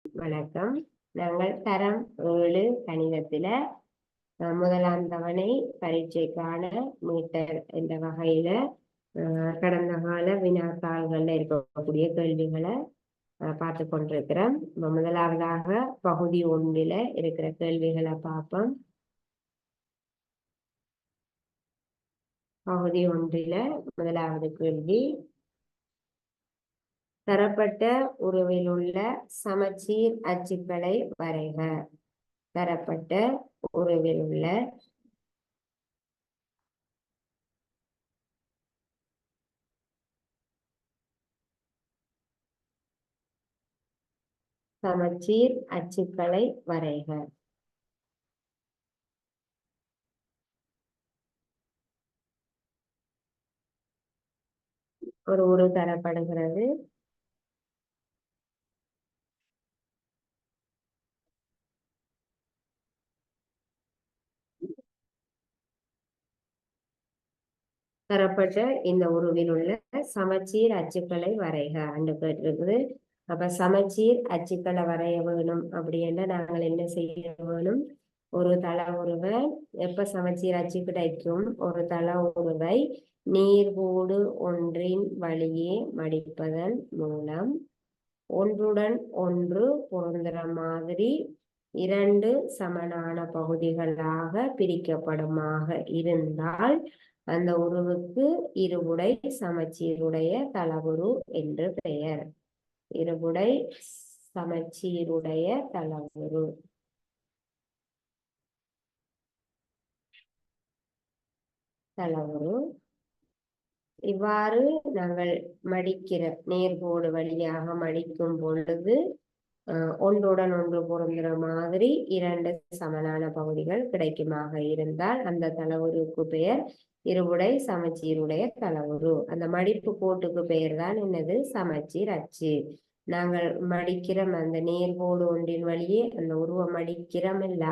வணக்கம். நாங்கள் தரம் 7 கணிதத்தில முதலாம் தவணை பரீட்சைக்கான மீட்டர் என்ற வகையில கடந்த கால வினாத்தாள்கள்ல இருக்கக்கூடிய கேள்விகளை பார்த்து கொண்டிருக்கிறோம். முதலாவதாக பகுதி 1 இருக்கிற கேள்விகளை பார்ப்போம். பகுதி 1 முதலாவது கேள்வி, தரப்பட்ட உருவில் உள்ள சமச்சீர் அச்சுக்களை வரைக. தரப்பட்ட உருவில் உள்ள சமச்சீர் அச்சுக்களை வரைக. ஒரு உரு தரப்படுகிறது. தரப்பட்ட இந்த உருவில் உள்ள சமச்சீர் அச்சுக்களை வரைக என்று கேட்டிருக்குது. அப்ப சமச்சீர் அச்சுக்களை வரைய வேணும் அப்படின்னா நாங்கள் என்ன செய்ய வேணும்? ஒரு தள உருவை எப்ப சமச்சீர் அச்சு கிடைக்கும்? ஒரு தள உருவை நேர்கோடு ஒன்றின் வழியே மடிப்பதன் மூலம் ஒன்றுடன் ஒன்று பொருந்துற மாதிரி 2 சமனான பகுதிகளாக பிரிக்கப்படுமாக இருந்தால் அந்த உருவுக்கு இருபுடை சமச்சீருடைய தளவுரு என்று பெயர். இருபுடை சமச்சீருடைய தளவுரு. இவ்வாறு நாங்கள் மடிக்கிற நேர்கோடு வழியாக மடிக்கும் பொழுது ஒன்றுடன் ஒன்று பொருந்துற மாதிரி 2 சமனான பகுதிகள் கிடைக்குமாக இருந்தால் அந்த தளவுருக்கு பெயர் இருபுடை சமச்சீருடைய தளவுரு. அந்த மடிப்பு கோட்டுக்கு பெயர் தான் என்னது? சமச்சீர் அச்சு. நாங்கள் மடிக்கிறோம் அந்த நேர்கோடு ஒன்றின் வழியே அந்த உருவம் மடிக்கிறோம் இல்ல,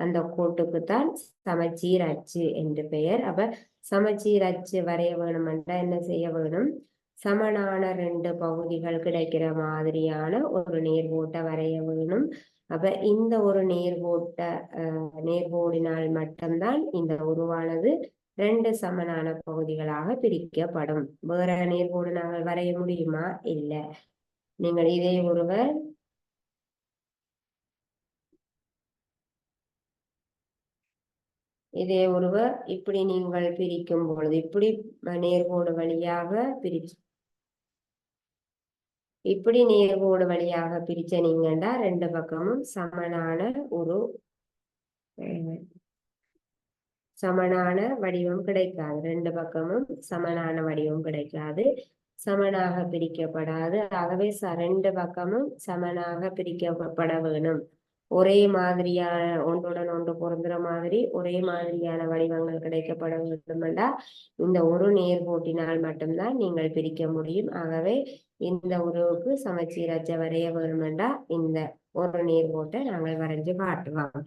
அந்த கோட்டுக்குத்தான் சமச்சீர் அச்சு என்று பெயர். அப்ப சமச்சீர் அச்சு வரைய வேணுமென்றா என்ன செய்ய வேணும்? சமனான 2 பகுதிகள் கிடைக்கிற மாதிரியான ஒரு நேர்கோட்டை வரைய வேணும். அப்ப இந்த ஒரு நேர்கோடினால் மட்டும்தான் இந்த உருவானது 2 சமனான பகுதிகளாக பிரிக்கப்படும். வேற நேர்கோடு நாங்கள் வரைய முடியுமா? இல்லை. நீங்கள் இதே ஒருவர் இப்படி நீங்கள் பிரிக்கும் பொழுது இப்படி நேர்கோடு வழியாக இப்படி நேர்கோடு வழியாக பிரிச்ச நீங்கண்டா 2 பக்கமும் சமனான வடிவம் கிடைக்காது. 2 பக்கமும் சமனான வடிவம் கிடைக்காது, சமனாக பிரிக்கப்படாது. ஆகவே 2 பக்கமும் சமனாக பிரிக்கப்பட வேணும். ஒரே மாதிரியான ஒன்றுடன் ஒன்று பொருந்துற மாதிரி ஒரே மாதிரியான வடிவங்கள் கிடைக்கப்பட வேண்டுமென்றா இந்த ஒரு நேர்கோட்டினால் மட்டும்தான் நீங்கள் பிரிக்க முடியும். ஆகவே இந்த உருவுக்கு சமச்சீர் அச்சை வரைய வேணுமென்றா இந்த ஒரு நேர்கோட்டை நாங்கள் வரைஞ்சு காட்டுவோம்.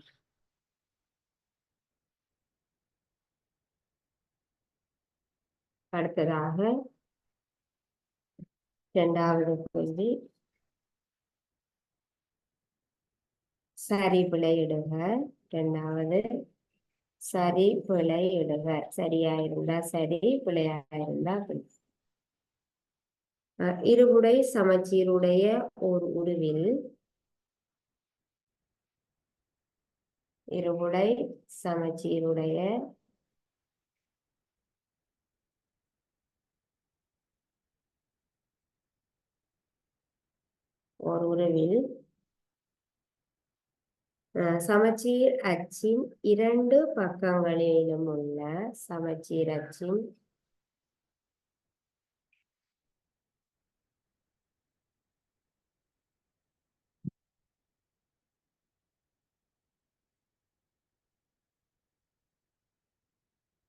அடுத்ததாக 2வது கேள்வி, சரி பிழை இடுக. 2வது சரி பிழை இடுக. சரியா இருந்தா சரி, பிழையா இருந்தா பிழை. இருபுடை சமச்சீருடைய ஒரு உருவில் இருபுடை சமச்சீருடைய ஒரு உருவில் சமச்சீர் அச்சின் 2 பக்கங்களிலும் உள்ள சமச்சீர் அச்சின்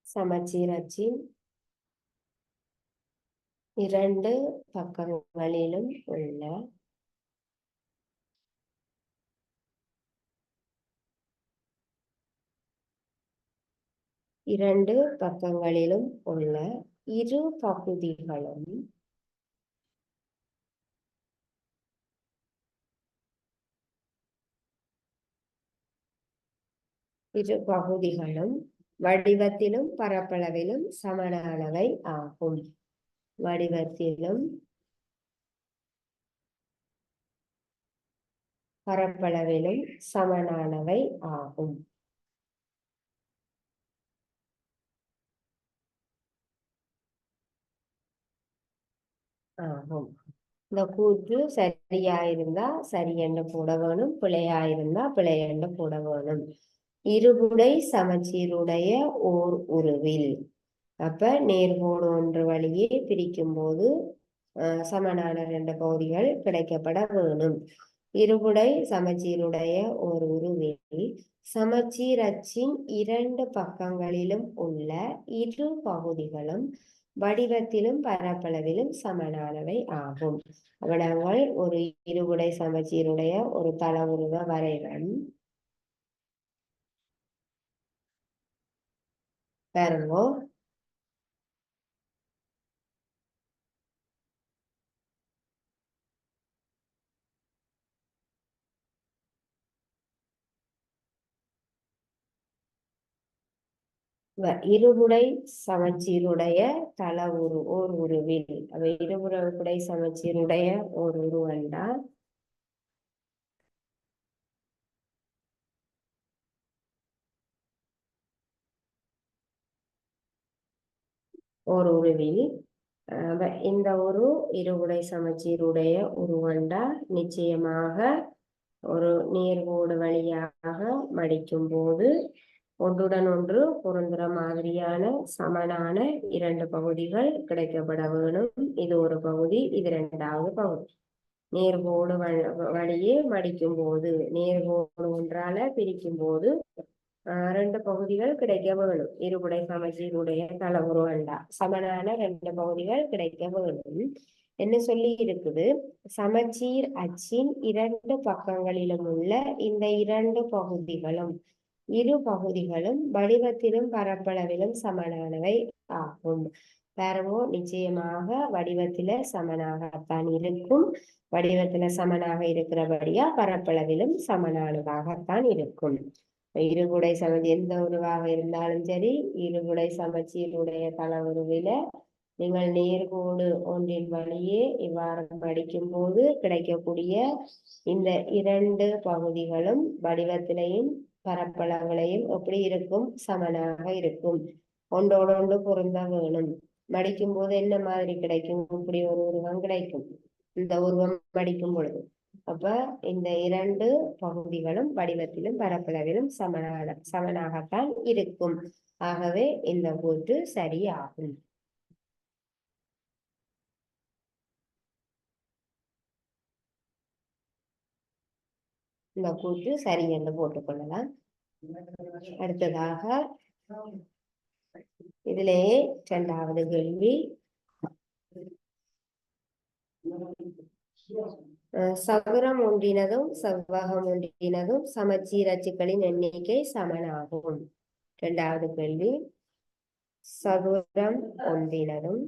சமச்சீர் அச்சின் 2 பக்கங்களிலும் உள்ள இரு பகுதிகளும் இரு பகுதிகளும் வடிவத்திலும் பரப்பளவிலும் சமனானவை ஆகும். வடிவத்திலும் பரப்பளவிலும் சமனானவை ஆகும். இந்த கூற்று சரியாயிருந்தா சரி என்று போட வேணும், பிழையாயிருந்தா பிழை என்று போட வேணும். இருபுடை சமச்சீருடைய ஓர் உருவில், அப்ப நேர்கோடு ஒன்று வழியே பிரிக்கும் போது சமனான ரெண்டு பகுதிகள் கிடைக்கப்பட வேணும். இருபுடை சமச்சீருடைய ஓர் உருவில் சமச்சீர் அச்சின் இரண்டு பக்கங்களிலும் உள்ள இரு பகுதிகளும் வடிவத்திலும் பரப்பளவிலும் சமனானவை ஆகும். நாங்கள் ஒரு இருபுடை சமச்சீருடைய ஒரு தள உருவ வரைவன் பாருங்க. இருபுடை சமச்சீருடைய தள ஓர் உருவில், இருபுடை சமச்சீருடைய ஓர் உருவண்டா ஓர் உருவில் இந்த ஒரு இருபுடை சமச்சீருடைய உருவண்டா நிச்சயமாக ஒரு நேர்கோடு வழியாக மடிக்கும் போது ஒன்றுடன் ஒன்று பொருந்துற மாதிரியான சமனான இரண்டு பகுதிகள் கிடைக்கப்பட வேணும். இது ஒரு பகுதி, இது இரண்டாவது பகுதி. நேர்கோடு வழியே மடிக்கும் போது, நேர்கோடு ஒன்றால பிரிக்கும் போது ரெண்டு பகுதிகள் கிடைக்க வேணும். இருபுடை சமச்சீருடைய தள உருவண்டா சமனான ரெண்டு பகுதிகள் கிடைக்க வேணும். என்ன சொல்லி இருக்குது? சமச்சீர் அச்சின் இரண்டு பக்கங்களிலும் உள்ள இந்த இரண்டு பகுதிகளும் இரு பகுதிகளும் வடிவத்திலும் பரப்பளவிலும் சமனானவை ஆகும். பாருங்க, நிச்சயமாக வடிவத்தில சமனாகத்தான் இருக்கும். வடிவத்தில சமனாக இருக்கிறபடியா பரப்பளவிலும் சமனானதாகத்தான் இருக்கும். இருகுடை சமச்சி எந்த உருவாக இருந்தாலும் சரி, இருகுடை சமச்சீருடைய தள உருவில நீங்கள் நேர்கோடு ஒன்றின் வழியே இவ்வாறு படிக்கும் போது கிடைக்கக்கூடிய இந்த இரண்டு பகுதிகளும் வடிவத்திலையும் பரப்பளவுகளையும் எப்படி இருக்கும்? சமனாக இருக்கும். ஒன்றோடு ஒன்று பொருந்த வேணும். மடிக்கும் போது என்ன மாதிரி கிடைக்கும்? இப்படி ஒரு உருவம் கிடைக்கும் இந்த உருவம் மடிக்கும் பொழுது. அப்ப இந்த இரண்டு பகுதிகளும் வடிவத்திலும் பரப்பளவிலும் சமனாகத்தான் இருக்கும். ஆகவே இந்த கூற்று சரியாகும். இந்த கூற்று சரி என்று போட்டுக்கொள்ளலாம். அடுத்ததாக இதிலேயே இரண்டாவது கேள்வி, சதுரம் ஒன்றினதும் செவ்வகம் ஒன்றினதும் சமச்சீர் அச்சுக்களின் எண்ணிக்கை சமனாகும். இரண்டாவது கேள்வி, சதுரம் ஒன்றினதும்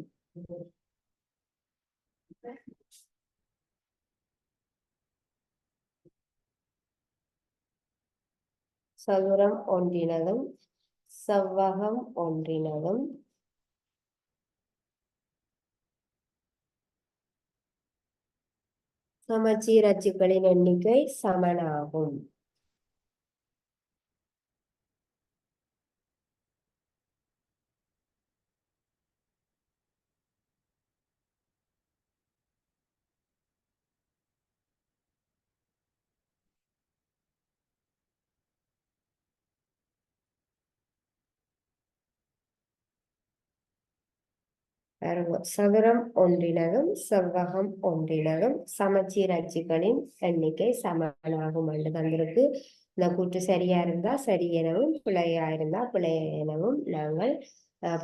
சதுரம் ஒன்றினதும் செவ்வகம் ஒன்றினதும் சமச்சீர் அச்சுக்களின் எண்ணிக்கை சமனாகும். சதுரம் ஒன்றினதும் செவ்வகம் ஒன்றினதும் சமச்சீர் அச்சுக்களின் எண்ணிக்கை சமனாகும் என்று தந்திருக்கு. இந்த கூற்று சரியா இருந்தா சரி எனவும், பிழையா இருந்தா பிழை எனவும் நாங்கள்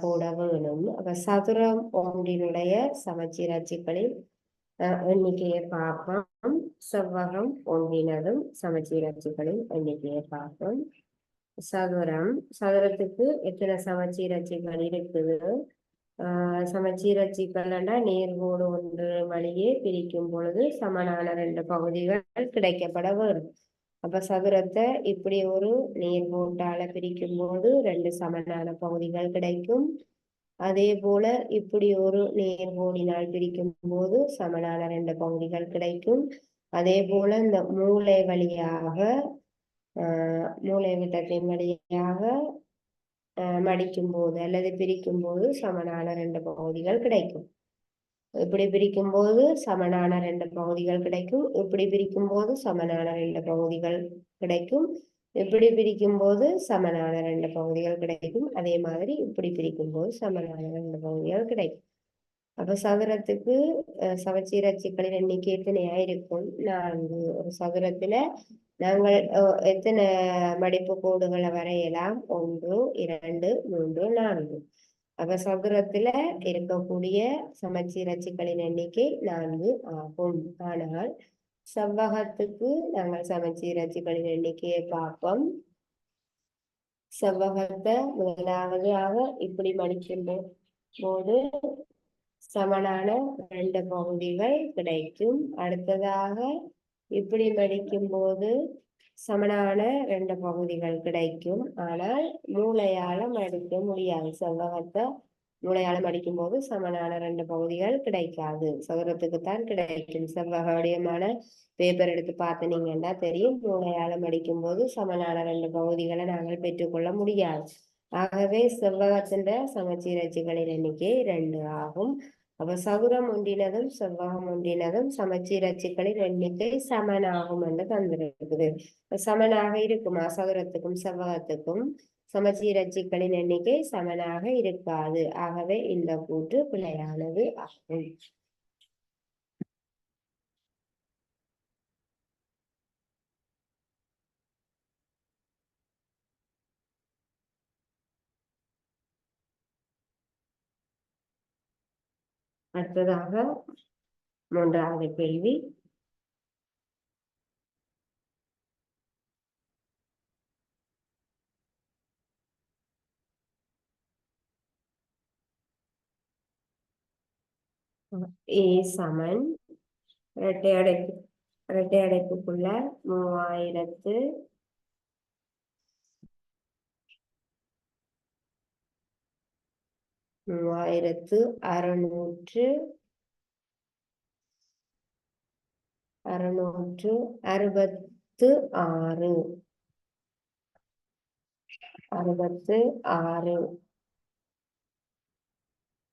போட வேணும். அப்ப சதுரம் ஒன்றினுடைய சமச்சீர் அச்சுக்களின் எண்ணிக்கையை பார்ப்போம். செவ்வகம் ஒன்றினதும் சமச்சீர் அச்சுக்களின் எண்ணிக்கையை பார்ப்போம். சதுரத்துக்கு எத்தனை சமச்சீர் அச்சுக்கள் இருக்குது? சமச்சீர் அச்சுக்கள்னா நேர்கோடு ஒன்று வழியே பிரிக்கும் பொழுது சமனான ரெண்டு பகுதிகள் கிடைக்கப்பட வேண்டும். அப்ப சதுரத்தை இப்படி ஒரு நேர்கோட்டால பிரிக்கும் போது 2 சமனான பகுதிகள் கிடைக்கும். அதே போல இப்படி ஒரு நேர்கோடினால் பிரிக்கும் போது சமனான 2 பகுதிகள் கிடைக்கும். அதே போல இந்த மூலை வழியாக மூலை விட்டத்தின் வழியாக மடிக்கும் போது அல்லது பிரிக்கும் போது சமனான 2 பகுதிகள் கிடைக்கும். இப்படி பிரிக்கும் போது சமனான 2 பகுதிகள் கிடைக்கும். இப்படி பிரிக்கும் போது சமனான 2 பகுதிகள் கிடைக்கும். இப்படி பிரிக்கும் போது சமனான 2 பகுதிகள் கிடைக்கும். அதே மாதிரி இப்படி பிரிக்கும் போது சமனான 2 பகுதிகள் கிடைக்கும். அப்ப சதுரத்துக்கு சமச்சீர் அச்சுக்களின் எண்ணிக்கை எத்தனையா இருக்கும்? 4. ஒரு சதுரத்துல நாங்கள் எத்தனை மடிப்பு கோடுகளை வரையலாம்? 1, 2, 3, 4. அப்ப சதுரத்துல இருக்கக்கூடிய சமச்சீர் அச்சுக்களின் எண்ணிக்கை 4 ஆகும். ஆனால் செவ்வகத்துக்கு நாங்கள் சமச்சீர் அச்சுக்களின் எண்ணிக்கையை பார்ப்போம். செவ்வகத்தை முதலாவதாக இப்படி மடிக்கும் போது சமனான 2 பகுதிகள் கிடைக்கும். அடுத்ததாக இப்படி மடிக்கும் போது சமனான 2 பகுதிகள் கிடைக்கும். ஆனால் மூளையால மடிக்க முடியாது. செவ்வகத்தை மூளையால மடிக்கும் போது சமனான 2 பகுதிகள் கிடைக்காது. சதுரத்துக்குத்தான் கிடைக்கும். செவ்வக வடிவமான பேப்பர் எடுத்து பார்த்தீங்கன்னா தெரியும். மூளையால மடிக்கும் போது சமனான 2 பகுதிகளை நாங்கள் பெற்றுக்கொள்ள முடியாது. ஆகவே செவ்வகத்தின் சமச்சீர் அச்சுகளின் எண்ணிக்கை 2 ஆகும். அப்ப சதுரம் ஒன்றினதும் செவ்வகம் ஒன்றினதும் சமச்சீர் அச்சுக்களின் எண்ணிக்கை சமனாகும் என்று தந்திருக்குது. சமனாக இருக்குமா? சதுரத்துக்கும் செவ்வகத்துக்கும் சமச்சீர் அச்சுக்களின் எண்ணிக்கை சமனாக இருக்காது. ஆகவே இந்த கூற்று பிழையானது ஆகும். அடுத்ததாக 3வது கேள்வி. A சமன் இரட்டை அடைப்புக்குள்ள 3666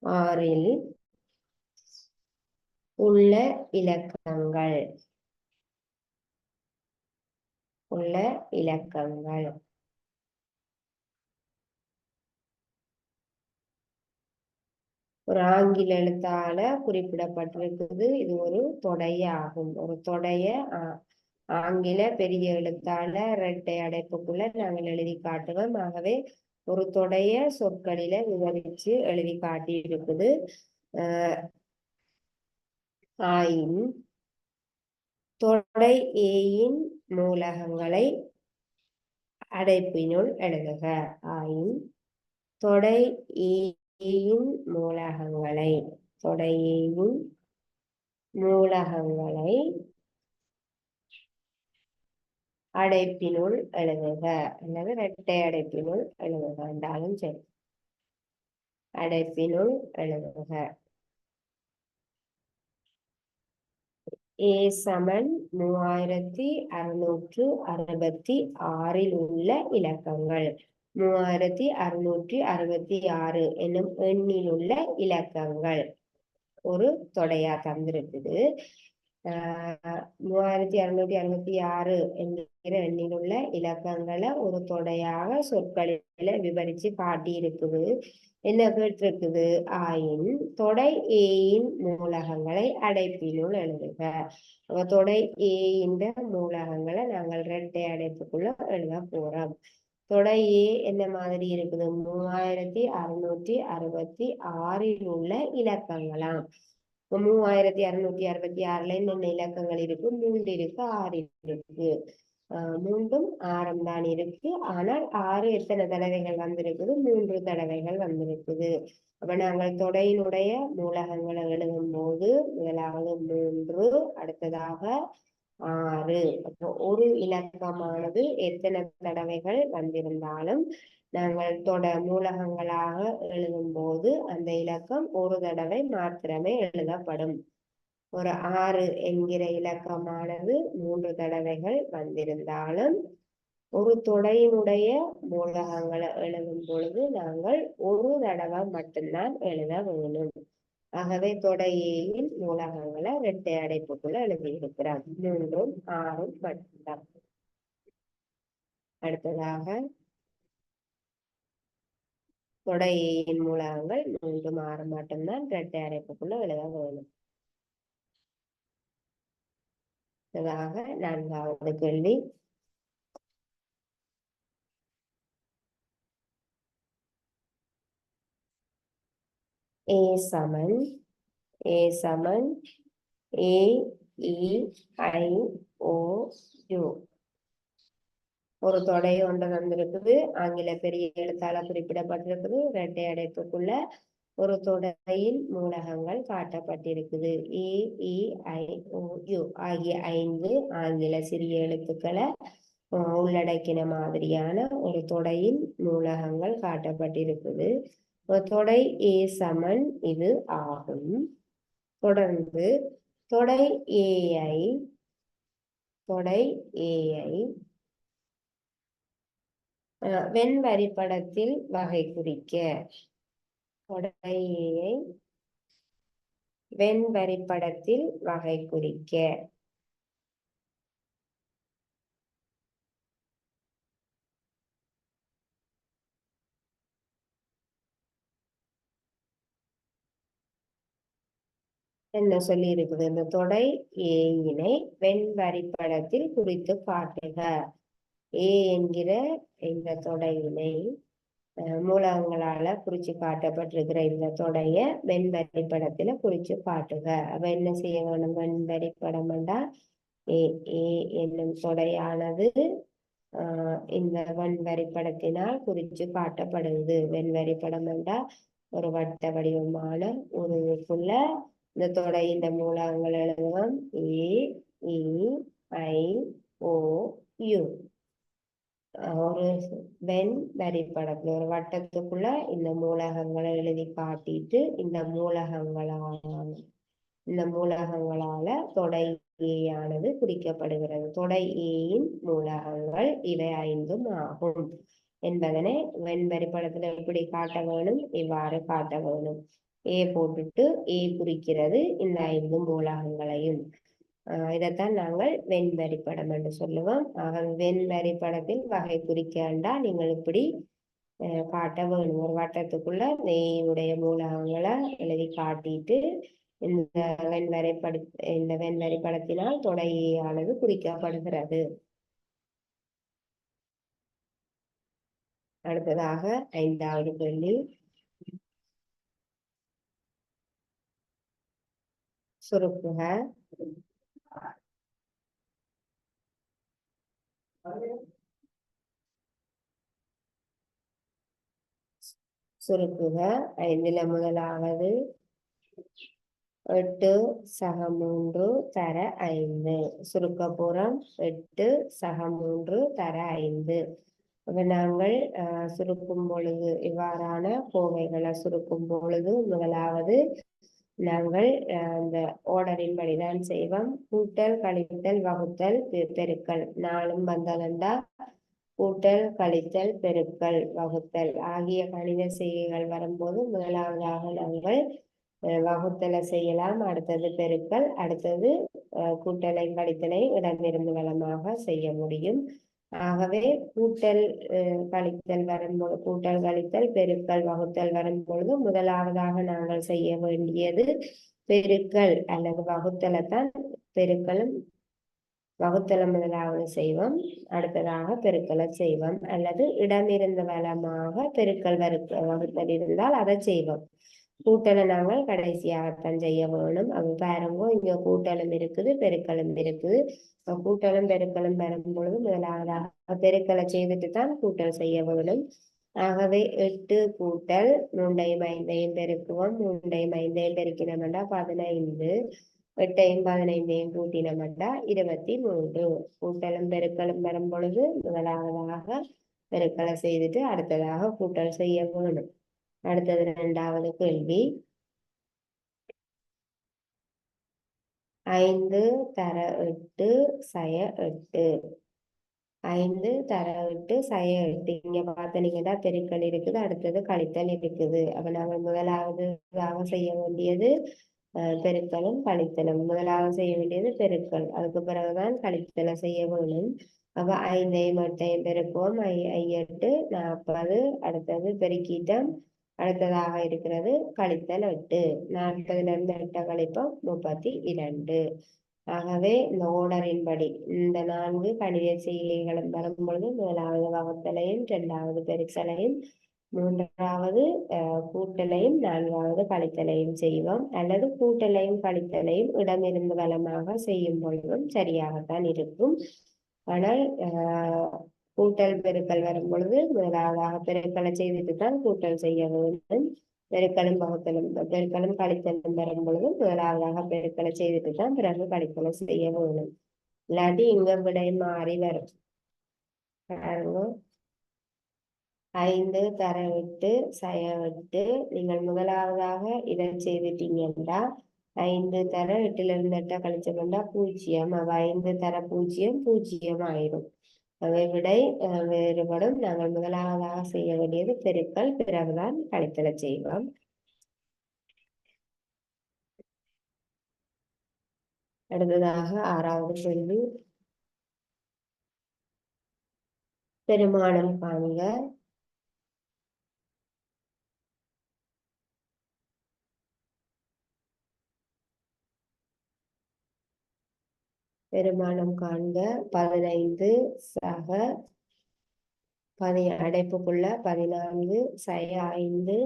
6 உள்ள இலக்கங்கள் ஒரு ஆங்கில எழுத்தால குறிப்பிடப்பட்டிருக்குது. இது ஒரு தொடையாகும். ஒரு தொடைய ஆங்கில பெரிய எழுத்தால இரட்டை அடைப்புக்குள்ள நாங்கள் எழுதி காட்டுவோம். ஆகவே ஒரு தொடைய சொற்களில விவரிச்சு எழுதி காட்டி இருக்குது. ஆயின் தொடை ஏயின் மூலகங்களை அடைப்பினுள் எழுதுக. ஆயின் தொடை ஏயின் மூலகங்களை அடைப்பினுள் எழுதுக அல்லது இரட்டை அடைப்பினுள் எழுதுக என்றாலும் சரி. அடைப்பினுள் எழுதுக. A சமன் 3666 உள்ள இலக்கங்கள். 3666 என்னும் எண்ணில் உள்ள இலக்கங்கள் ஒரு தொடையா தந்திருக்குது. 3666 என்கிற எண்ணில் உள்ள இலக்கங்களை ஒரு தொடையாக சொற்களில விவரிச்சு காட்டி இருக்குது. என்ன கேட்டிருக்குது? ஆயின் தொடை ஏயின் மூலகங்களை அடைப்பினுள் எழுதுக. தொடை ஏயின் மூலகங்களை நாங்கள் இரட்டை அடைப்புக்குள்ள எழுத போறோம். தொடை ஏ என்ன மாதிரி இருக்குது? 3666 உள்ள இலக்கங்களாம். 3666 என்னென்ன இலக்கங்கள் இருக்கு? 3 இருக்கு, 6 இருக்கு. 3ம் 6ம் தான் இருக்கு. ஆனால் 6 எத்தனை தடவைகள் வந்திருக்குது? 3 தடவைகள் வந்திருக்குது. அப்ப நாங்கள் தொடையினுடைய மூலகங்களை எழுதும் போது முதலாவது 3, அடுத்ததாக 6. அப்போ ஒரு இலக்கமானது எத்தனை தடவைகள் வந்திருந்தாலும் நாங்கள் மூலகங்களாக எழுதும் போது அந்த இலக்கம் ஒரு தடவை மாத்திரமே எழுதப்படும். ஒரு 6 என்கிற இலக்கமானது 3 தடவைகள் வந்திருந்தாலும் ஒரு தொடையினுடைய மூலகங்களை எழுதும் பொழுது நாங்கள் ஒரு தடவை மட்டும்தான் எழுத வேணும். ஆகவே தொடையின் மூலகங்களை இரட்டை அடைப்புக்குள்ள எழுதியிருக்கிறார். 3ம் 6ம் மட்டும்தான். அடுத்ததாக தொடையின் மூலகங்கள் 3ம் 6ம் மட்டும்தான் இரட்டை அடைப்புக்குள்ள எழுத வேணும். அடுத்ததாக 4வது கேள்வி. A Saman A E I O U. ஒரு தொடை ஒன்று வந்திருக்குது. ஆங்கில பெரிய எழுத்தால குறிப்பிடப்பட்டிருக்குது. இரட்டை அடைப்புக்குள்ள ஒரு தொடையின் மூலகங்கள் காட்டப்பட்டிருக்குது. AEIOU ஆகிய 5 ஆங்கில சிறிய எழுத்துக்களை உள்ளடக்கின மாதிரியான ஒரு தொடையின் மூலகங்கள் காட்டப்பட்டிருக்குது. தொடை A சமன் இது ஆகும். தொடர்ந்து தொடை ஏஐ வெண் வரிப்படத்தில் வகை குறிக்க. தொடை ஏஐ வெண் வரிப்படத்தில் வகை குறிக்க. என்ன சொல்லி இருக்குது? இந்த தொடை ஏயினை வெண் வரிப்படத்தில் குறித்து காட்டுக. ஏ என்கிற இந்த தொடையினை மூலகங்களால குறிச்சு காட்டப்பட்டிருக்கிற இந்த தொடைய வெண் வரிப்படத்துல குறிச்சு காட்டுக. அப்ப என்ன செய்ய வேணும்? வெண் வரிப்படம் என்றால் ஏ என்னும் தொடையானது இந்த வெண் வரிப்படத்தினால் குறிச்சு காட்டப்படுகிறது. வெண் வரிப்படம் என்றால் ஒரு வட்ட வடிவமான உருவுக்குள்ள இந்த தொடை இந்த மூலகங்கள் எழுதுவோம். AEIOU. ஒரு வெண் வரிப்படத்துல ஒரு வட்டத்துக்குள்ள இந்த மூலகங்களை எழுதி காட்டிட்டு இந்த மூலகங்களால தொடை ஏயானது குறிக்கப்படுகிறது. தொடை ஏயின் மூலகங்கள் இவை 5ம் ஆகும் என்பதனை வெண் வரிப்படத்துல எப்படி காட்ட வேணும்? இவ்வாறு காட்ட வேணும். ஏ போட்டுட்டு ஏ குறிக்கிறது இந்த 5 மூலகங்களையும். இதைத்தான் நாங்கள் வெண் வரிப்படம் என்று சொல்லுவோம். வெண் வரிப்படத்தில் வகை குறிக்கண்டா நீங்கள் இப்படி காட்ட வேணும். ஒரு வட்டத்துக்குள்ள நெய்யுடைய மூலகங்களை எழுதி காட்டிட்டு இந்த வெண் வரிப்படத்தினால் தொடையானது குறிக்கப்படுகிறது. அடுத்ததாக 5வது கேள்வி. சுருக்குக. சுருக்குக. 5ல முதலாவது 8 சக 3 தர 5. சுருக்கப்புறம் 8 சக 3 தர 5. நாங்கள் சுருக்கும் பொழுது இவ்வாறான கோவைகளை சுருக்கும் பொழுது முதலாவது நாங்கள் அந்த ஓர்டரின் படிதான் செய்வோம். கூட்டல் கழித்தல் வகுத்தல் பெருக்கல் 4ம் வந்ததென்றா கூட்டல் கழித்தல் பெருக்கல் வகுத்தல் ஆகிய கணித செய்கைகள் வரும்போது முதலாவதாக நாங்கள் வகுத்தலை செய்யலாம். அடுத்தது பெருக்கல், அடுத்தது கூட்டலை கழித்தலை இடமிருந்து வலமாக செய்ய முடியும். ஆகவே கூட்டல் கழித்தல் வரும்போது கூட்டல் கழித்தல் பெருக்கல் வகுத்தல் வரும்பொழுது முதலாவதாக நாங்கள் செய்ய வேண்டியது பெருக்கல் அல்லது வகுத்தலைத்தான். பெருக்கலும் வகுத்தலை முதலாவது செய்வோம், அடுத்ததாக பெருக்கலை செய்வோம். அல்லது இடமிருந்து வலமாக பெருக்கல் வகுத்தல் இருந்தால் அதை செய்வோம். கூட்டலை நாங்கள் கடைசியாகத்தான் செய்ய வேணும். அது பாருங்க, இங்க கூட்டலும் இருக்குது பெருக்கலும் இருக்குது. கூட்டலும் பெருக்கலும் வரும் பொழுது முதலாவதாக பெருக்கலை செய்துட்டு தான் கூட்டல் செய்ய வேணும். ஆகவே 8 கூட்டல் 3ஐயும் 5ஐயும் பெருக்குவோம். 3ஐயும் 5ஐயும் பெருக்கினோம்னா 15. 8ஐயும் 15ஐயும் கூட்டினோம்னா 23. கூட்டலும் பெருக்கலும் வரும் பொழுது முதலாவதாக பெருக்கலை செய்துட்டு அடுத்ததாக கூட்டல் செய்ய வேணும். அடுத்தது 2வது கேள்வி. 5 தர 8 சய 8. 5 தர 8 சய 8. இங்க பார்த்தீங்கன்னா பெருக்கல் இருக்குது, அடுத்தது கழித்தல் இருக்குது. அப்ப நாங்கள் முதலாவதாக செய்ய வேண்டியது பெருக்கலும் கழித்தலும். முதலாவது செய்ய வேண்டியது பெருக்கல், அதுக்கு பிறகுதான் கழித்தலை செய்ய வேணும். அப்ப 5ஐயும் 8ஐயும் பெருக்குவோம். 8 40. அடுத்தது பெருக்கிட்டம். அடுத்ததாக இருக்கிறது கழித்தல் 8. 40லிருந்து 8 கழிப்போம் 32. ஆகவே இந்த ஓர்டரின் படி இந்த 4 கணித செய்கைகளும் வரும் பொழுது முதலாவது வகுத்தலையும் 2வது பெருக்கலையும் 3வது கூட்டலையும் 4வது கழித்தலையும் செய்வோம். அல்லது கூட்டலையும் கழித்தலையும் இடமிருந்து வலமாக செய்யும் பொழுதும் சரியாகத்தான் இருக்கும். ஆனால் கூட்டல் பெருக்கல் வரும் பொழுது முதலாவதாக பெருக்கலை செய்துட்டு தான் கூட்டல் செய்ய வேண்டும். பெருக்கலும் பெருக்கலும் கழித்தலும் வரும் பொழுது முதலாவதாக பெருக்கலை செய்துட்டு தான் பிறகு கழித்தலை செய்ய வேண்டும். இல்லாட்டி இங்க விடை மாறி வரும். 5 தர 8 சய 8. நீங்கள் முதலாவதாக இதை செய்துட்டீங்கன்னா 5 தர 8லிருந்து 8 கழிச்சோம்னா 0. அவ 5 தர 0 0 ஆயிரும். அவை விடை வேறுபடும். நாங்கள் முதலாவதாக செய்ய வேண்டியது பெருக்கல், பிறகுதான் கழித்தலை செய்வோம். அடுத்ததாக 6வது கேள்வி. பெருமானம் காண்க. பெருமானம் காண்க. 15 சக அடைப்புக்குள்ள 14 சய 5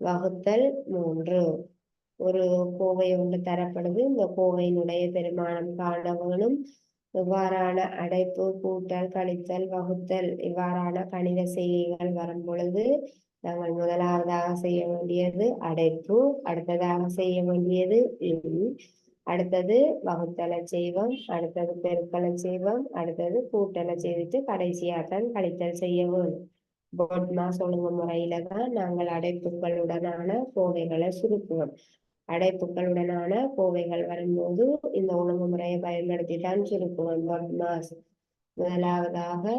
வகுத்தல் 3. ஒரு கோவை ஒன்று தரப்படுது. இந்த கோவையினுடைய பெருமானம் காண வேணும். இவ்வாறான அடைப்பு, கூட்டல், கழித்தல், வகுத்தல் இவ்வாறான கணித செய்கைகள் வரும் பொழுது நாங்கள் முதலாவதாக செய்ய வேண்டியது அடைப்பு, அடுத்ததாக செய்ய வேண்டியது அடுத்தது வகுத்தலை செய்வோம், அடுத்தது பெருக்கலை செய்வோம், அடுத்தது கூட்டலை செய்துட்டு கடைசியாகத்தான் கழித்தல் செய்ய வேணும். போட்மாஸ் ஒழுங்குமுறையில தான் நாங்கள் அடைப்புகளுடனான கோவைகளை சுருக்குவோம். அடைப்புகளுடனான கோவைகள் வரும்போது இந்த ஒழுங்குமுறையை பயன்படுத்தி தான் சுருக்குவோம். போட்மாஸ் முதலாவதாக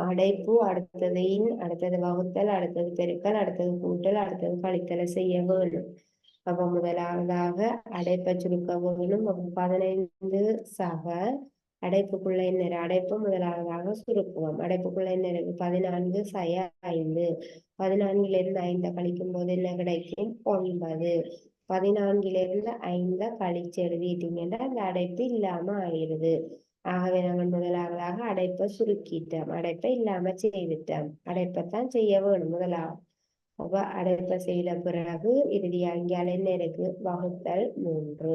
அடைப்பு, அடுத்தது அடுத்தது வகுத்தல், அடுத்தது பெருக்கல், அடுத்தது கூட்டல், அடுத்தது கழித்தலை செய்ய வேணும். அப்ப முதலாவதாக அடைப்பை சுருக்க வேணும். 15 சக அடைப்புக்குள்ள என்ன அடைப்பு முதலாவதாக சுருக்குவோம். அடைப்புக்குள்ள என்ன 14 சய 5. 14லிருந்து 5 கழிக்கும் போது என்ன கிடைக்கும்? 9. 14லிருந்து 5 கழிச்சு எழுதிட்டீங்கன்னா அந்த அடைப்பு இல்லாம ஆயிடுது. ஆகவே நாங்கள் முதலாவதாக அடைப்பை சுருக்கிட்டோம், அடைப்பை இல்லாம செய்துட்டோம். அடைப்பைத்தான் செய்ய வேணும் முதலாவது. அப்ப அடைப்பை செய்த பிறகு இறுதியா இங்கால என்ன இருக்கு? வகுத்தல் 3.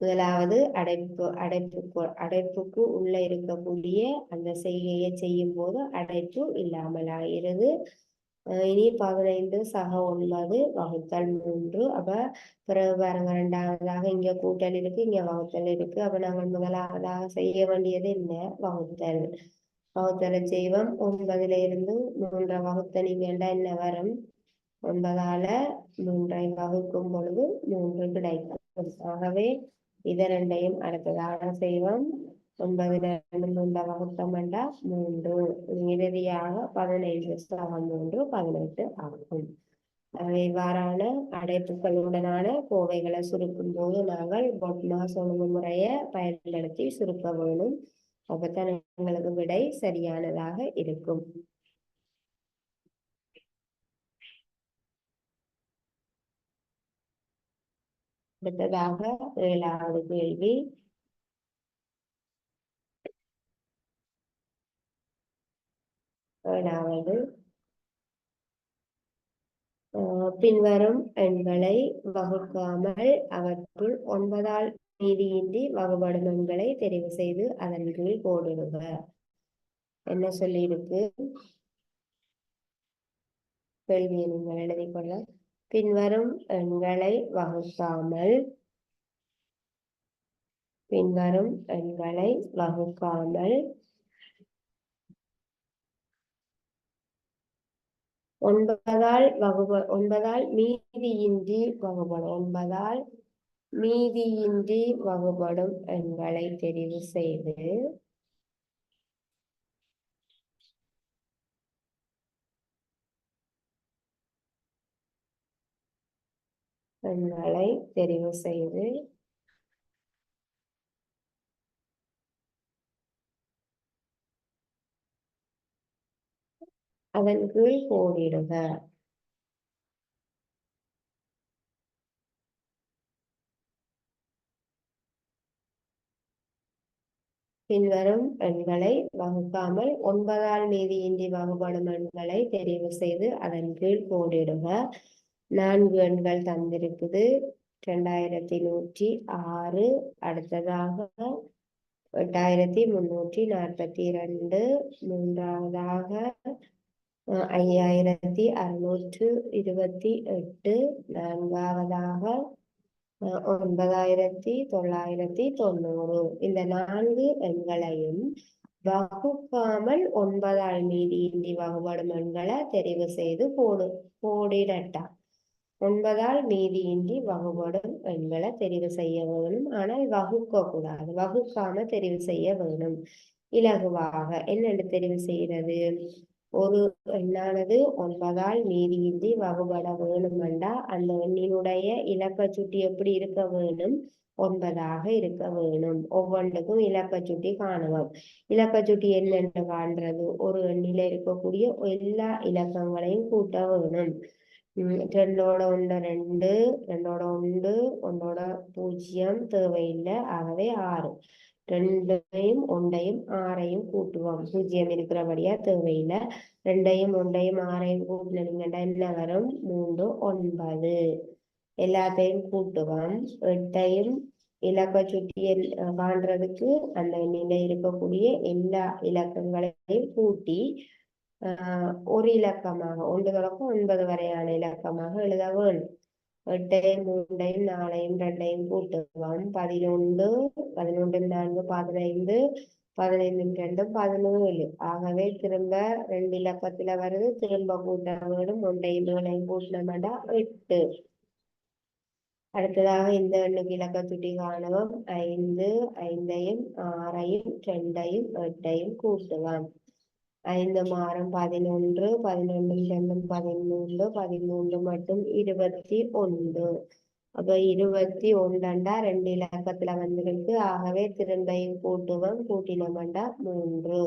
முதலாவது அடைப்புக்கு உள்ள இருக்கக்கூடிய அந்த செய்கையை செய்யும் போது அடைப்பு இல்லாமல் ஆகிறது. இனி 15 சக 9 வகுத்தல் 3. அப்ப பிறகு பாருங்க, 2வதாக இங்க கூட்டல் இருக்கு, இங்க வகுத்தல் இருக்கு. அப்ப நாங்கள் முதலாவதாக செய்ய வேண்டியது என்ன? வகுத்தல். வகுத்தலை செய்வோம். 9லிருந்து 3 வகுத்தனீங்கன்னா என்ன வரும்? 9ஆல 3ஐ வகுக்கும் பொழுது 3 கிடைக்கும். ஆகவே இதை 2ஐயும் அடுத்ததாக செய்வோம். 9லிருந்து 3 வகுத்தம் என்றால் 3. இறுதியாக 15 சக 3 18 ஆகும். இவ்வாறான அடைப்புகளுடனான கோவைகளை சுருக்கும் போது நாங்கள் போட்மாஸ் ஒழுங்குமுறையை பயன்படுத்தி சுருக்க வேணும். அப்பத்தான் எங்களுக்கு விடை சரியானதாக இருக்கும். அடுத்ததாக 7வது கேள்வி. பின்வரும் எண்களை வகுக்காமல் அவற்றுள் 9ஆல் மீதியின்றி வகுபடும் எண்களை தெரிவு செய்து அதன் கீழ் கோடிடுக. என்ன சொல்லி இருக்கு? கேள்வியை நீங்கள் எழுதிக்கொள்ள. பின்வரும் எண்களை வகுக்காமல் பின்வரும் எண்களை வகுக்காமல் ஒன்பதால் மீதியின்றி வகுபடும் எண்களை தெரிவு செய்து அதன் கீழ் கோடிடுக. பின்வரும் எண்களை வகுக்காமல் 9ஆல் மீதியின்றி வகுபடும் எண்களை தெரிவு செய்து அதன் கீழ் கோடிடுக. 4 எண்கள் தந்திருக்குது. 2106, அடுத்ததாக 8342, மூன்றாவதாக 5628, நான்காவதாக 9990. இந்த 4 எண்களையும் வகுக்காமல் 9ஆல் மீதியின்றி வகுபடும் எண்களை தெரிவு செய்து கோடிடட்டா. 9ஆல் மீதியின்றி வகுபடும் எண்களை தெரிவு செய்ய வேணும். ஆனால் வகுக்க கூடாது, வகுக்காம தெரிவு செய்ய வேணும். இலகுவாக என்னென்று தெரிவு செய்கிறது? ஒரு எண்ணானது 9ஆல் மீதியின்றி வகுபட வேணுமெண்டா அந்த எண்ணினுடைய இலக்க சுட்டி எப்படி இருக்க வேணும்? 9ஆக இருக்க வேணும். ஒவ்வொன்றுக்கும் இலக்க சுட்டி காணுவோம். இலக்க சுட்டி என்னென்ன காண்றது? ஒரு எண்ணில இருக்கக்கூடிய எல்லா இலக்கங்களையும் கூட்ட வேணும். 2ஓட 1 2, 2ஓட 1 1ஓட 0 தேவையில்லை. ஆகவே 6. 2ஐயும் 1ஐயும் 6ஐயும் கூட்டுவோம். 0 இருக்கிறபடியா தேவையில்லை. 2ஐயும் 1ஐயும் 6ஐயும் கூட்டினீங்கன்னா என்ன வரும்? 3 9. எல்லாத்தையும் கூட்டுவோம். 8ஐயும் இலக்க சுட்டியில் காண்றதுக்கு அந்த எண்ணில இருக்கக்கூடிய எல்லா இலக்கங்களையும் கூட்டி ஒரு இலக்கமாக 1 தொடக்கம் 9 வரையான இலக்கமாக எழுத வேணும். 8ஐயும் 3ஐயும் 4ஐயும் 2ஐயும் கூட்டுவோம். 11 11 4 15 15 2 17. ஆகவே திரும்ப 2 இலக்கத்துல வருது. திரும்ப கூட்ட வேணும். 1ஐயும் 7ஐயும் கூட்டினோம்னா 8. அடுத்ததாக இந்த எண்ணுக்கு இலக்க சுட்டி காணுவோம். 5 5ஐயும் 6ஐயும் 2ஐயும் 8ஐயும் கூட்டுவோம். 5 மாறும் 11 11 2 13 13 மட்டும் 21. அப்ப 21 2 இலக்கத்துல வந்திருக்கு. ஆகவே திரும்பையும் கூட்டுவோம். கூட்டினோம்டா 3.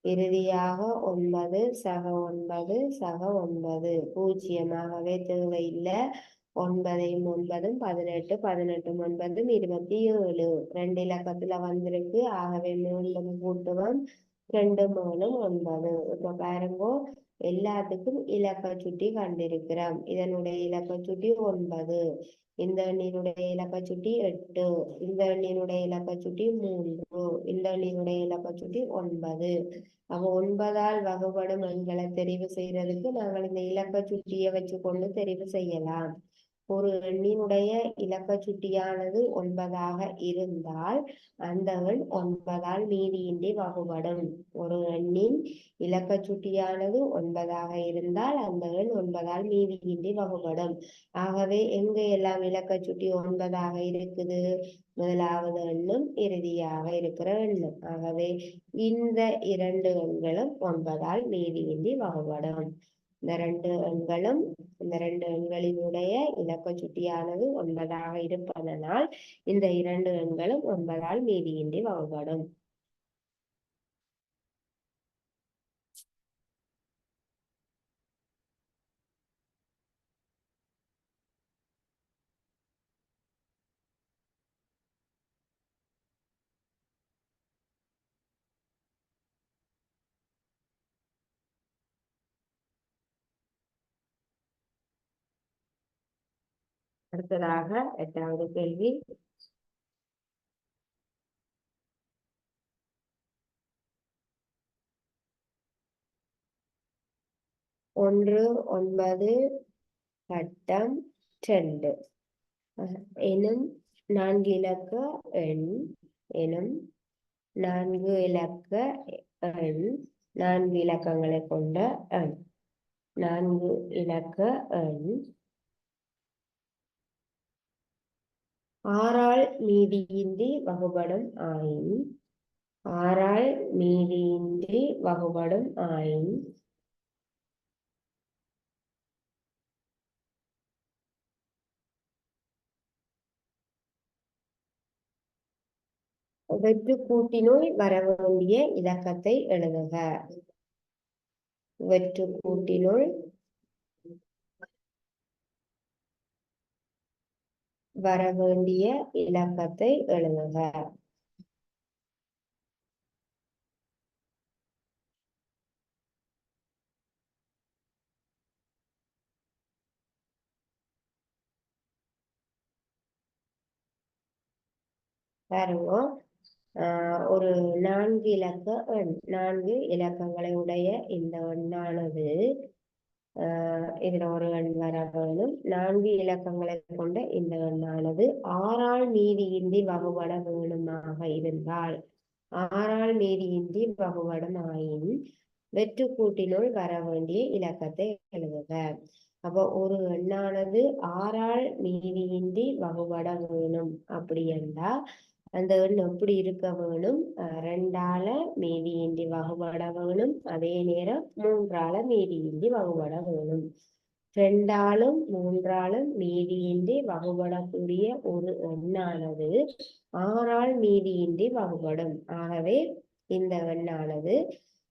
இறுதியாக 9 சக 9 சக 9 பூஜ்ஜியமாகவே தேவையில்லை. 9ஐயும் 9ம் 18 18 9 27. 2 இலக்கத்துல வந்திருக்கு. ஆகவே மீண்டும் கூட்டுவோம். 2 3 9. இப்ப பாருங்க, எல்லாத்துக்கும் இலக்க சுட்டி கண்டிருக்கிறோம். இதனுடைய இலக்க சுட்டி 9. இந்த எண்ணினுடைய இலக்க சுட்டி 8. இந்த எண்ணினுடைய இலக்க சுட்டி 3. இந்த எண்ணினுடைய இலக்க சுட்டி 9. அப்ப 9ஆல் வகுபடும் எண்களை தெரிவு செய்யறதுக்கு நாங்கள் இந்த இலக்க சுட்டியை வச்சு கொண்டு தெரிவு செய்யலாம். ஒரு எண்ணினுடைய இலக்க சுட்டியானது 9ஆக இருந்தால் அந்த எண் 9ஆல் மீதியின்றி வகுபடும். ஒரு எண்ணின் இலக்க சுட்டியானது 9ஆக இருந்தால் அந்த எண் 9ஆல் மீதியின்றி வகுபடும். ஆகவே எங்க எல்லாம் இலக்க சுட்டி 9ஆக இருக்குது? முதலாவது எண்ணும் இறுதியாக இருக்கிற எண்ணும். ஆகவே இந்த 2 எண்களும் 9ஆல் மீதியின்றி வகுபடும். இந்த 2 எண்களினுடைய இலக்க சுட்டியானது 9ஆக இருப்பதனால் இந்த 2 எண்களும் 9ஆல் மீதியின்றி வகுபடும். அடுத்ததாக 8வது கேள்வி. ஒன்று 9 கட்டம் 2 எனும் 4 இலக்க எண் எனும் 4 இலக்க எண் 4 இலக்கங்களை கொண்ட எண் 4 இலக்க எண் 6ஆல் மீதியின்றி வகுபடும் ஆயின் 6ஆல் மீதியின்றி வகுபடும் ஆயின் வெற்று கூட்டினுள் வர வேண்டிய இலக்கத்தை எழுதுக. வெற்று கூட்டினுள் வர வேண்டிய இலக்கத்தை எழுதுக. பாருங்க, ஒரு 4 இலக்க எண் 4 இலக்கங்களை உடைய இந்த எண்ணானது இதுல ஒரு எண் வர வேணும். 4 இலக்கங்களை கொண்ட இந்த எண்ணானது 6ஆல் மீதியின்றி வகுபட வேணுமாக இருந்தால் 6ஆல் மீதியின்றி வகுபடும் ஆயின் வெற்று கூட்டினுள் வர வேண்டிய இலக்கத்தை எழுதுக. அப்போ ஒரு எண்ணானது 6ஆல் மீதியின்றி வகுபட வேணும் அப்படி என்றால் அந்த எண் எப்படி இருக்க வேணும்? 2ஆல மீதியின்றி வகுபட வேணும். அதே நேரம் 3ஆல மீதியின்றி வகுபட வேணும். 2ஆலும் 3ஆலும் மீதியின்றி வகுபடக்கூடிய ஒரு எண்ணானது 6ஆல் மீதியின்றி வகுபடும். ஆகவே இந்த எண்ணானது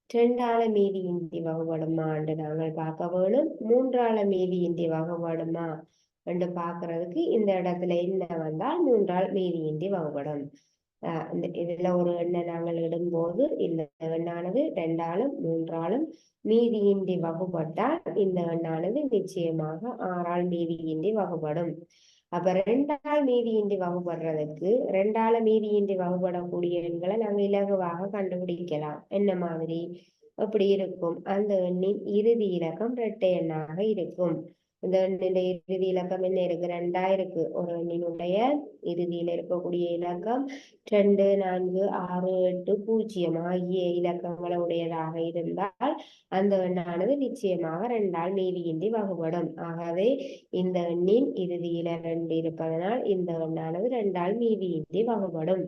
2ஆல மீதியின்றி வகுபடுமா என்று நாங்கள் பார்க்க வேணும். 3ஆல மீதியின்றி வகுபடுமா என்று பார்க்கறதுக்கு இந்த இடத்துல என்ன வந்தால் 3ஆல் மீதியின்றி வகுபடும். இதுல ஒரு எண்ணை நாங்கள் இடும்போது இந்த எண்ணானது 2ஆலும் 3ஆலும் மீதியின்றி வகுபட்டால் இந்த எண்ணானது நிச்சயமாக 6ஆல் மீதியின்றி வகுபடும். அப்ப 2ஆல் மீதியின்றி வகுபடுறதுக்கு 2ஆல மீதியின்றி வகுபடக்கூடிய எண்களை நாங்கள் இலகுவாக கண்டுபிடிக்கலாம். என்ன மாதிரி எப்படி இருக்கும்? அந்த எண்ணின் இறுதி இலக்கம் இரட்டை எண்ணாக இருக்கும். இந்த எண்ணின் இறுதி இலக்கம் என்ன இருக்கு? 2ஆ இருக்கு. ஒரு எண்ணினுடைய இறுதியில் இருக்கக்கூடிய இலக்கம் 2, 4, 6, 8, 0 ஆகிய இலக்கங்களை உடையதாக இருந்தால் அந்த எண்ணானது நிச்சயமாக 2ஆல் மீதியின்றி வகுபடும். ஆகவே இந்த எண்ணின் இறுதியில 2 இருப்பதனால் இந்த எண்ணானது 2ஆல் மீதியின்றி வகுபடும்.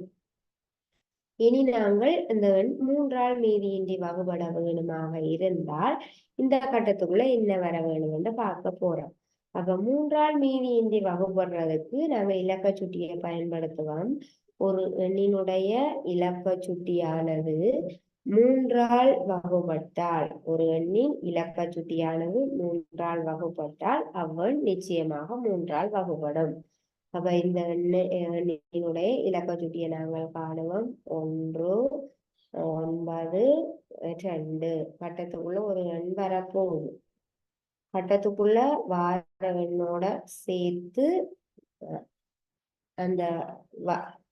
இனி நாங்கள் இந்த எண் 3ஆல் மீதியின்றி வகுபட வேணுமாக இருந்தால் இந்த கட்டத்துக்குள்ள என்ன வர வேணும் என்று பார்க்க போறோம். அப்ப 3ஆல் மீதியின்றி வகுபடுறதுக்கு நாங்கள் இலக்க சுட்டியை பயன்படுத்துவோம். ஒரு எண்ணினுடைய இலக்க சுட்டியானது 3ஆல் வகுபட்டால் ஒரு எண்ணின் இலக்க சுட்டியானது 3ஆல் வகுபட்டால் அவ்வெண் நிச்சயமாக 3ஆல் வகுபடும். அப்ப இந்த எண்ணினுடைய இலக்க சுட்டியை நாங்கள் காணுவோம். 1, 9, 2 கட்டத்துக்குள்ள ஒரு எண் வரப்போகுது. கட்டத்துக்குள்ள வார எண்ணோட சேர்த்து அந்த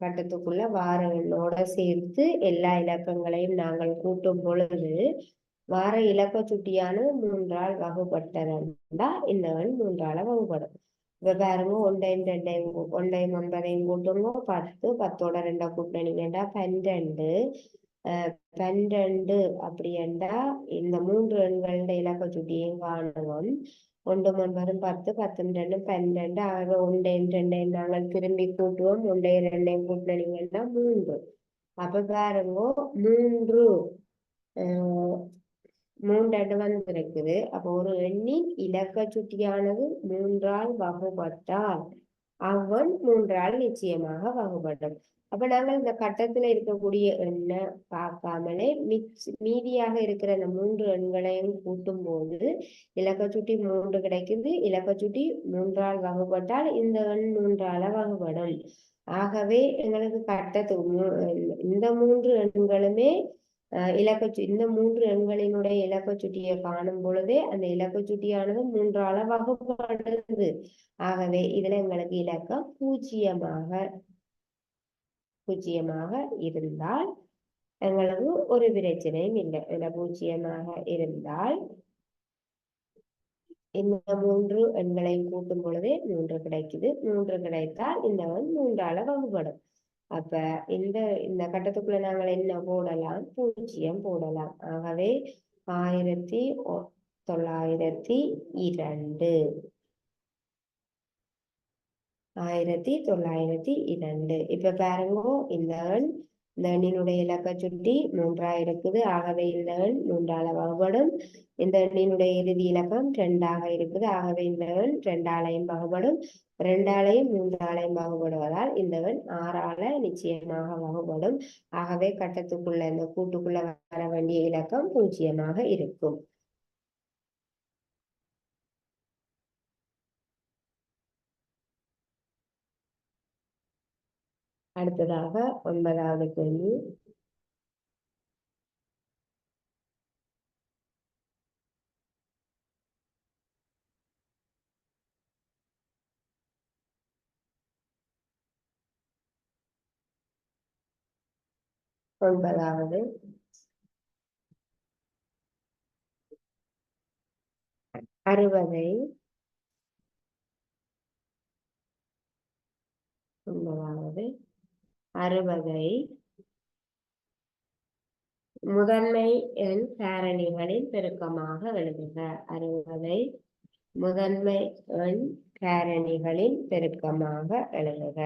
கட்டத்துக்குள்ள வார எண்ணோட சேர்த்து எல்லா இலக்கங்களையும் நாங்கள் கூட்டும் பொழுது வார இலக்க சுட்டியானது 3ஆல் வகுபட்டதா இந்த எண் 3ஆல வகுபடும். இப்ப பாருங்க, 1, 2, 1, 9 கூட்டுங்க 10, 10ஓட 2 கூட்டினீங்கன்னா 12. 12 அப்படி என்றா இந்த 3 எண்களுடைய இலக்க சுட்டியையும் காணுவோம். 1, 9, 10, 10, 2, 12. ஆக 1, 2 நாங்கள் திரும்பி கூட்டுவோம். 1, 2 கூட்டினீங்கன்னா 3. அப்ப பாருங்க, 3 3 வந்திருக்குது. அப்போ ஒரு எண்ணின் இலக்க சுட்டியானது 3ஆல் வகுபட்டால் அவ்வெண் 3ஆல் நிச்சயமாக வகுபடும். அப்ப நாங்கள் இந்த கட்டத்துல இருக்கக்கூடிய எண்ணை பார்க்காமலே மீதியாக இருக்கிற அந்த 3 எண்களையும் கூட்டும் போது இலக்க சுட்டி 3 கிடைக்குது. இலக்க சுட்டி 3ஆல் வகுபட்டால் இந்த எண் 3ஆல வகுபடும். ஆகவே எங்களுக்கு கட்டத்துக்கு இந்த 3 எண்களுமே இந்த 3 எண்களினுடைய இலக்க சுட்டியை காணும் பொழுதே அந்த இலக்க சுட்டியானது 3ஆல வகுப்படுது. ஆகவே இதுல எங்களுக்கு இலக்கம் பூஜ்ஜியமாக இருந்தால் எங்களுக்கு ஒரு பிரச்சனையும் இல்லை. இதுல பூஜ்ஜியமாக இருந்தால் இந்த மூன்று எண்களை கூட்டும் பொழுதே மூன்று கிடைக்குது. மூன்று கிடைத்தால் இந்த எண் மூன்றால வகுப்படும். அப்ப இந்த இந்த கட்டத்துக்குள்ள நாங்கள் என்ன போடலாம்? 0 போடலாம். ஆகவே 1902 1902. இப்ப பாருங்க, இந்த எண் இந்த எண்ணினுடைய இலக்க சுட்டி 3 இருக்குது. ஆகவே இந்த எண் 3ஆல வகுப்படும். இந்த எண்ணினுடைய இறுதி இலக்கம் 2 இருக்குது. ஆகவே இந்த எண் 2ஆலையும் வகுப்படும். 2ஆலையும் 3ஆலையும் வகுப்படுவதால் இந்த எண் 6ஆல நிச்சயமாக வகுப்படும். ஆகவே கட்டத்துக்குள்ள இந்த கூட்டுக்குள்ள வர வேண்டிய இலக்கம் 0 இருக்கும். அடுத்ததாக 9வது கேள்வி. 9வது 60ஐ 60ஐ முதன்மை எண் காரணிகளின் பெருக்கமாக எழுதுக. 60ஐ முதன்மை எண் காரணிகளின் பெருக்கமாக எழுதுக.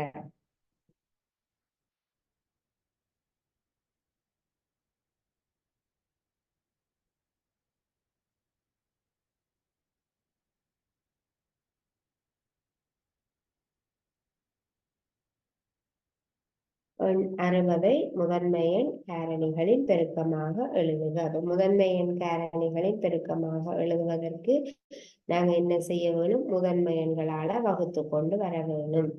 எண் 60ஐ முதன்மை எண் காரணிகளின் பெருக்கமாக எழுதுக. முதன்மை எண் காரணிகளின் பெருக்கமாக எழுதுவதற்கு நாங்க என்ன செய்ய வேணும்? முதன்மை எண்களால வகுத்து கொண்டு வர வேணும்.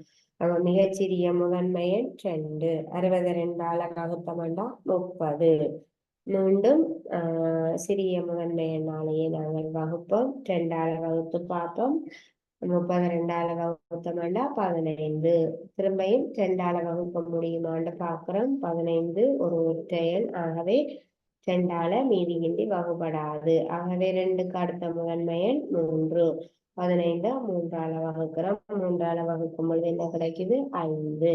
மிகச்சிறிய முதன்மை எண் 2. 62ஆல வகுத்தோம்னா 30. மீண்டும் சிறிய முதன்மை எண்ணாலேயே நாங்கள் வகுப்போம். 2ஆல வகுத்து பார்ப்போம். 32ஆல வகுத்தோம்னா 15. திரும்பியும் 2ஆல வகுக்க முடியுமான்னு பார்க்கிறோம். 15 ஒரு ஒற்றை எண். ஆகவே 2ஆல மீதியின்றி வகுப்படாது. ஆகவே 2க்கு அடுத்த முதன்மை எண் 3. 15 3ஆல வகுக்கிறோம். 3ஆல வகுக்கும் பொழுது என்ன கிடைக்குது? 5.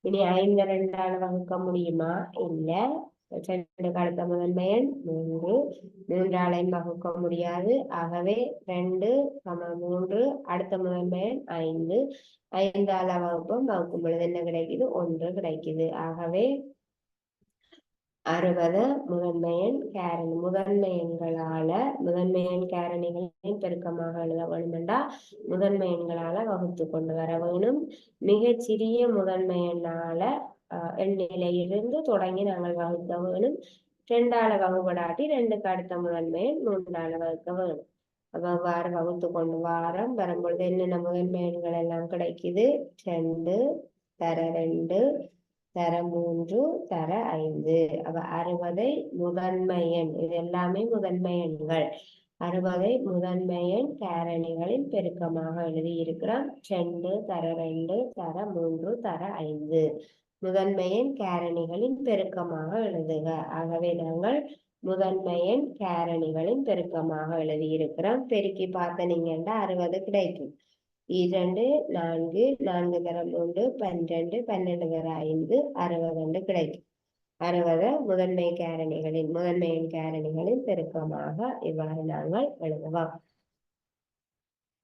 இனி 5 2ஆல வகுக்க முடியுமா? இல்ல. 2க்கு அடுத்த முதன்மை எண் 3. 3ஆலையும் வகுக்க முடியாது. ஆகவே 2, 3 அடுத்த முதன்மை எண் 5. 5ஆல வகுப்போம். வகுக்கும் பொழுது என்ன கிடைக்குது? 1 கிடைக்குது. ஆகவே 60 முதன்மை எண் காரணி முதன்மை எண்களால முதன்மை எண் காரணிகளின் பெருக்கமாக எழுத வேணுமெண்டா முதன்மை எண்களால வகுத்து கொண்டு வர வேணும். மிகச்சிறிய முதன்மை எண்ணால எண்ணிலையிலிருந்து தொடங்கி நாங்கள் வகுக்க வேணும். 2ஆல வகுப்படாட்டி 2க்கு அடுத்த முதன்மை எண் 3ஆல வகுக்க வேணும். அவ்வாறு வகுத்து கொண்டு வரும்பொழுது என்னென்ன முதன்மை எண்கள் எல்லாம் கிடைக்குது? 2 தர 2 தர 3 தர 5. அப்ப 60ஐ முதன்மை எண், இது எல்லாமே முதன்மை எண்கள். 60ஐ முதன்மை எண் காரணிகளின் பெருக்கமாக எழுதி இருக்கிறோம். 2 தர 2 தர 3 தர 5 முதன்மை எண் காரணிகளின் பெருக்கமாக எழுதுக. ஆகவே நாங்கள் முதன்மை எண் காரணிகளின் பெருக்கமாக எழுதி இருக்கிறோம். பெருக்கி பார்த்தனீங்கன்னா 60 கிடைக்கும். 2 4 4 தர 3 12 12 தர 5 62 கிடைக்கும். 60 முதன்மை எண் காரணிகளின் பெருக்கமாக இவ்வாறு நாங்கள் எழுதுவோம்.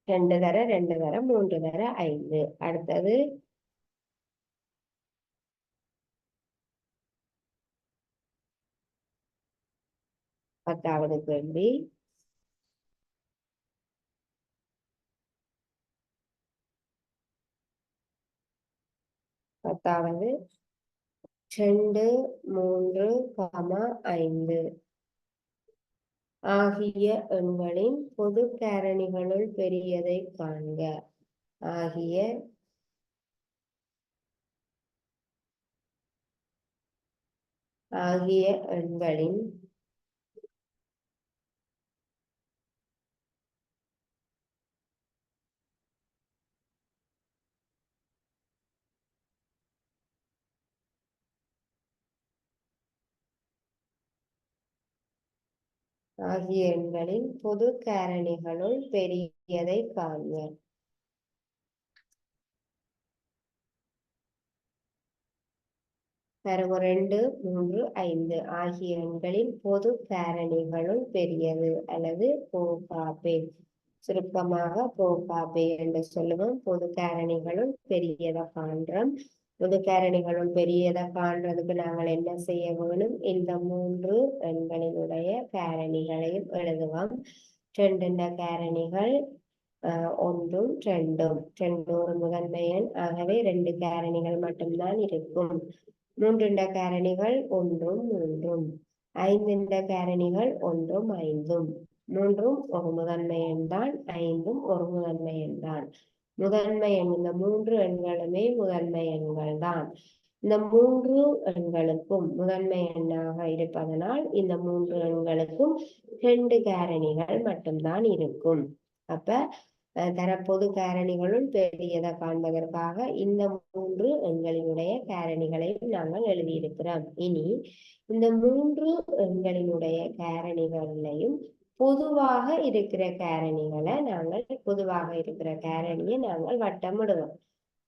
2 தர 2 தர 3 தர 5. அடுத்தது 10வது கேள்வி. 10வது 2 3, 5 ஆகிய எண்களின் பொது காரணிகளுள் பெரியதை காண்க. ஆகிய எண்களின் ஆகிய எண்களின் பொது காரணிகளுள் பெரியதை காண்க. தரவு 2, 3, 5 ஆகிய எண்களின் பொது காரணிகளுள் பெரியது அல்லது போகாபே. சுருக்கமாக போகாபே என்று சொல்லுவோம். பொது காரணிகளுள் பெரியதை காண்றோம். பொது காரணிகளுள் பெரியதை காண்றதுக்கு நாங்கள் என்ன செய்ய வேணும்? இந்த 3 எண்களினுடைய காரணிகளையும் எழுதுவோம். 2 காரணிகள் 1, 2 ஒரு முதன்மை எண். ஆகவே 2 காரணிகள் மட்டும்தான் இருக்கும். 3 காரணிகள் 1, 3 5 காரணிகள் 1, 5 3 ஒரு முதன்மை எண் தான், 5 ஒரு முதன்மை எண் தான். முதன்மை எண் இந்த 3 எண்களுமே முதன்மை எண்கள் தான். இந்த 3 எண்களுக்கும் முதன்மை எண்ணாக இருப்பதனால் இந்த 3 எண்களுக்கும் 2 காரணிகள் மட்டும்தான் இருக்கும். அப்ப தரப்பொது காரணிகளுள் பெரியதை காண்பதற்காக இந்த 3 எண்களினுடைய காரணிகளையும் நாங்கள் எழுதியிருக்கிறோம். இனி இந்த 3 எண்களினுடைய காரணிகளையும் பொதுவாக இருக்கிற காரணிகளை பொதுவாக இருக்கிற காரணியை நாங்கள் வட்டமிடுவோம்.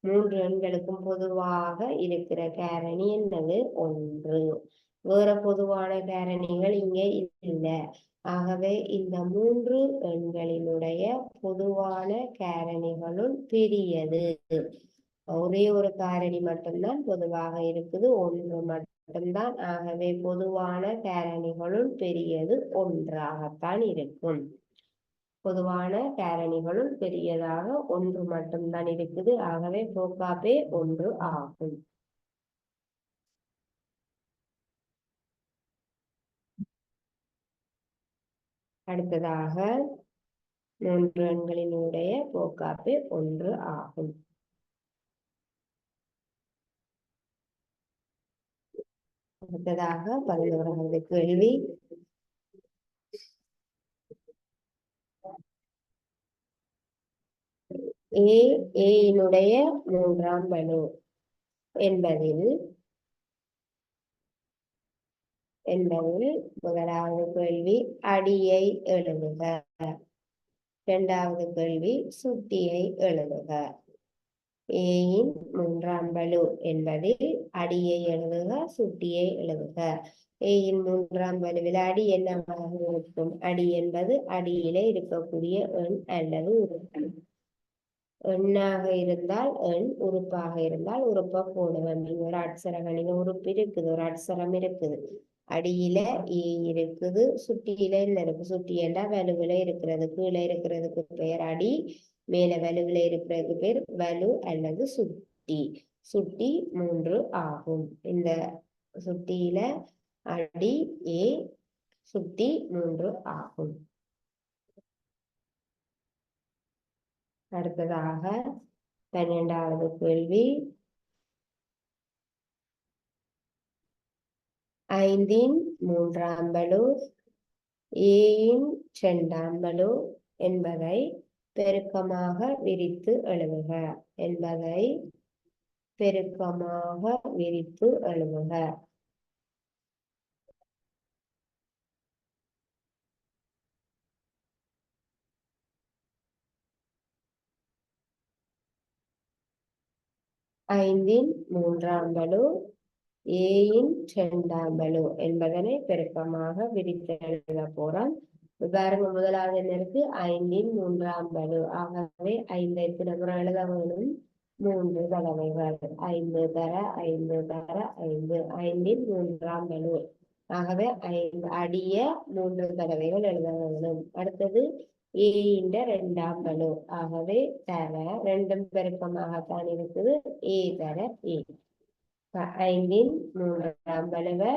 3 எண்களுக்கும் பொதுவாக இருக்கிற காரணி என்னது? 1. வேற பொதுவான காரணிகள் இங்கே இல்லை. ஆகவே இந்த 3 எண்களினுடைய பொதுவான காரணிகளுள் பெரியது. ஒரே ஒரு காரணி மட்டும்தான் பொதுவாக இருக்குது, 1 மட்டும்தான். ஆகவே பொதுவான காரணிகளுள் பெரியது 1ஆகத்தான் இருக்கும். பொதுவான காரணிகளுள் பெரியதாக 1 மட்டும்தான் இருக்குது. ஆகவே போகாபே 1 ஆகும். அடுத்ததாக 3 எண்களினுடைய போகாபே 1 ஆகும். அடுத்ததாக 11வது கேள்வி. ஏயினுடைய 3ஆம் பளு என்பதில் முதலாவது கேள்வி அடியை எழுதுக. 2வது கேள்வி சுட்டியை எழுதுக. ஏயின் 3ஆம் பளு என்பதில் அடியை எழுதுக, சுட்டியை எழுதுக. ஏயின் 3ஆம் பளுவில் அடி என்னவாக இருக்கும்? அடி என்பது அடியிலே இருக்கக்கூடிய எண் அல்லது உறுப்பு. எண்ணாக இருந்தால் எண், உறுப்பாக இருந்தால் உறுப்பை போடுவோம். ஒரு அட்சர கணித உறுப்பு இருக்குது, ஒரு அட்சரம் இருக்குது. அடியில ஏ இருக்குது, சுட்டியில என்ன இருக்கு? சுட்டி என்றா வலுவில இருக்கிறது. கீழே இருக்கிறதுக்கு பெயர் அடி, மேல வலுவில இருக்கிறதுக்கு பேர் வலு அல்லது சுட்டி. சுட்டி 3 ஆகும். இந்த சுட்டியில அடி ஏ, சுட்டி 3 ஆகும். அடுத்ததாக 12வது கேள்வி. 5இன் 3ஆம் பளு ஏயின் 2ஆம் பளு என்பதை பெருக்கமாக விரித்து எழுதுக. 5இன் 3ஆம் பளு ஏயின் 2ஆம் பளு என்பதனை பெருக்கமாக விரித்து எழுத போறோம். பாருங்க, முதலாவது என்ன இருக்கு? 5இன் 3ஆம் பளு. ஆகவே 5 எத்தனை முறை எழுத வேணும்? 3 தடவைகள். 5 தர 5 தர 5, 5இன் 3ஆம் பளு. ஆகவே 5 அடிய 3 தடவைகள் எழுத வேணும். அடுத்தது ஏயின் 2ஆம் பளு. ஆகவே தர 2 பெருக்கமாகத்தான் இருக்குது. ஏ தர ஏ. 5இன் 3ஆம் பளுவை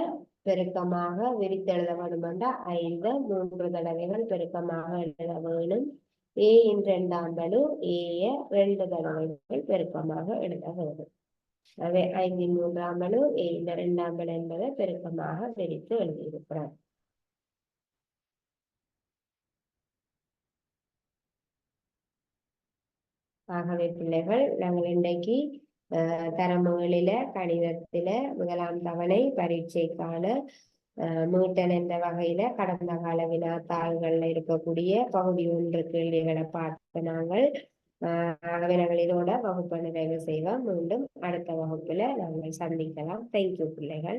பெருக்கமாக விரித்தெழுத வேண்டுமென்றா 5 3 தடவைகள் பெருக்கமாக எழுத வேணும். ஏயின் 2ஆம் பளு ஏய 2 தடவைகள் பெருக்கமாக எழுத வேண்டும். எனவே 5இன் 3ஆம் பளு ஏயின் 2ஆம் பளு என்பதை பெருக்கமாக விரித்து எழுதியிருக்கிறோம். ஆகவே பிள்ளைகள், நாங்கள் இன்றைக்கு தரமுகளில கணிதத்தில முதலாம் தவணை பரீட்சைக்கான மீட்டன் என்ற வகையில கடந்த கால வினாத்தாள்கள்ல இருக்கக்கூடிய பகுதி 1 கேள்விகளை பார்த்து நாங்கள் ஆகவே நாங்கள் இதோட வகுப்பை நிறைவு செய்வோம். மீண்டும் அடுத்த வகுப்புல நாங்கள் சந்திக்கலாம். தேங்க்யூ பிள்ளைகள்.